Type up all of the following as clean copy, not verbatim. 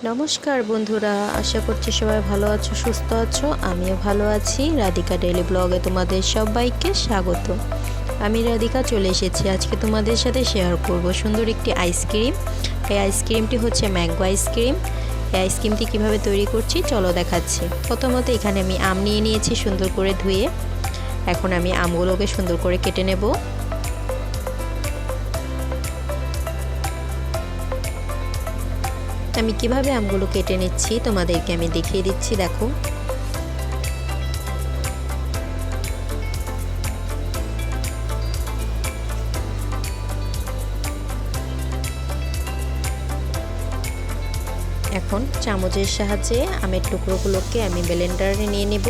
নমস্কার বন্ধুরা, আশা করছি সবাই ভালো আছো, সুস্থ আছো। আমিও ভালো আছি। রাধিকা ডেইলি ব্লগে তোমাদের সবাইকে স্বাগত। আমি রাধিকা চলে এসেছি আজকে তোমাদের সাথে শেয়ার করব সুন্দর একটি আইসক্রিম। এই আইসক্রিমটি হচ্ছে ম্যাঙ্গো আইসক্রিম। এই আইসক্রিমটি কিভাবে তৈরি করছি চলো দেখাচ্ছি। প্রথমত এখানে আমি আম নিয়ে নিয়েছি সুন্দর করে ধুয়ে। এখন আমি আমগুলোকে সুন্দর করে কেটে নেব। আমি কিভাবে আমগুলো কেটে নিচ্ছি তোমাদেরকে আমি দেখিয়ে দিচ্ছি, দেখো। এখন চামচের সাহায্যে আমের টুকরোগুলোকে আমি ব্লেন্ডারে নিয়ে নেব।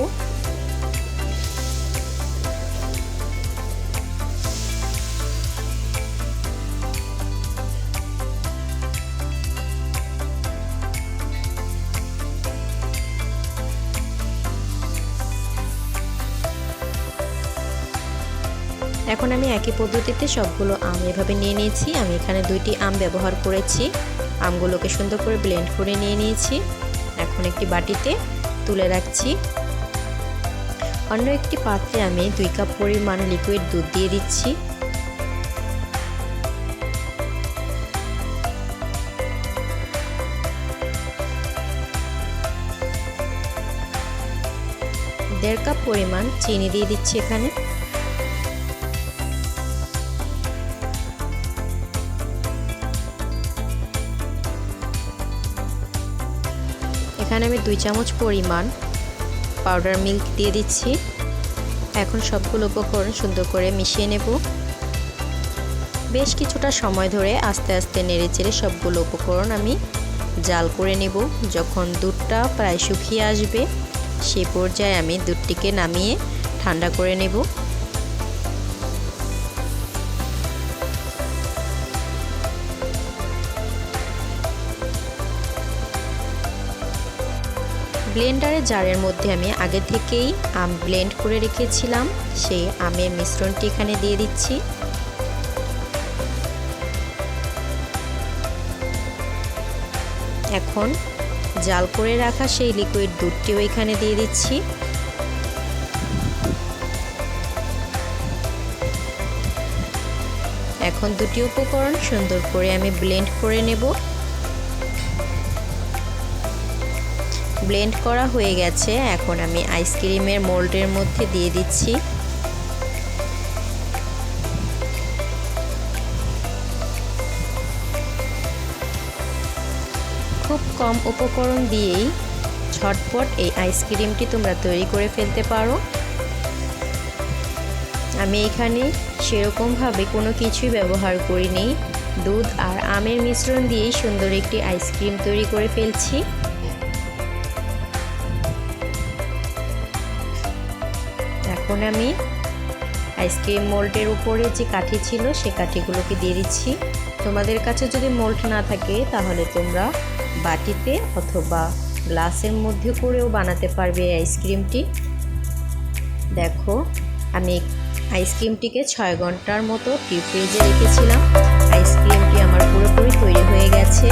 এখন আমি একই পদ্ধতিতে সবগুলো আম এভাবে নিয়ে নিয়েছি। আমি এখানে 2টি আম ব্যবহার করেছি। আমগুলোকে সুন্দর করে ব্লেন্ড করে নিয়ে নিয়েছি। এখন একটি বাটিতে তুলে রাখছি। অন্য একটি পাত্রে আমি 2 কাপ পরিমাণ লিকুইড দুধ দিয়ে দিচ্ছি। দেড় কাপ পরিমাণ চিনি দিয়ে দিচ্ছি এখানে। এখানে আমি 2 চামচ পরিমাণ পাউডার মিল্ক দিয়ে দিচ্ছি। এখন সবগুলো উপকরণ সুন্দর করে মিশিয়ে নেব। বেশ কিছুটা সময় ধরে আস্তে আস্তে নেড়েচেড়ে সবগুলো উপকরণ আমি জাল করে নেব। যখন দুধটা প্রায় শুকিয়ে আসবে সেই পর্যায়ে আমি দুধটিকে নামিয়ে ঠান্ডা করে নেব। ব্লেন্ডারের জারের মধ্যে আমি আগে থেকেই আম ব্লেন্ড করে রেখেছিলাম, সেই আমের মিশ্রণটি এখানে দিয়ে দিচ্ছি। এখন জাল করে রাখা সেই লিকুইড দুধটিও এখানে দিয়ে দিচ্ছি। এখন দুটি উপকরণ সুন্দর করে আমি ব্লেন্ড করে নেব। ব্লেন্ড করা হয়ে গেছে। এখন আমি আইসক্রিমের মোল্ডের মধ্যে দিয়ে দিচ্ছি। খুব কম উপকরণ দিয়েই ঝটপট এই আইসক্রিমটি তোমরা তৈরি করে ফেলতে পারো। আমি এখানে সেরকমভাবে কোনো কিছুই ব্যবহার করিনি। দুধ আর আমের মিশ্রণ দিয়েই সুন্দর একটি আইসক্রিম তৈরি করে ফেলছি। এখন আমি আইসক্রিম মোল্ডের উপরে যে কাঠি ছিল সে কাঠিগুলোকে দিয়ে দিচ্ছি। তোমাদের কাছে যদি মোল্ড না থাকে তাহলে তোমরা বাটিতে অথবা গ্লাসের মধ্যে করেও বানাতে পারবে এই আইসক্রিমটি। দেখো, আমি আইসক্রিমটিকে 6 ঘন্টার মতো ডিপ ফ্রিজে রেখেছিলাম। আইসক্রিমটি আমার পুরোপুরি তৈরি হয়ে গেছে।